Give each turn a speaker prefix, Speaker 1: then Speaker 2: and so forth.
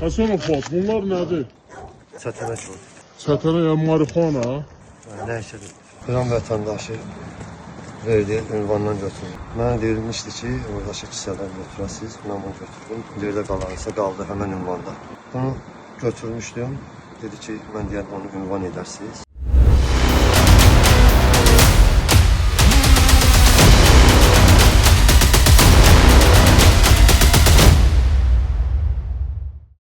Speaker 1: Həsən Fuad, bunlar nədir?
Speaker 2: Çətənə koy.
Speaker 1: Çətənə ya marihuana?
Speaker 2: Nə işədir? Filan vətəndaşı verdiği ünvandan götürün. Mənə deyilmişdi ki, oradakı kisədən götürəsiniz. Mən bunu götürdüm. Yerdə qalansa qaldı həmən ünvanda. Bunu götürmüşdüm. Dedi ki, mən deyən onu ünvan edərsiniz.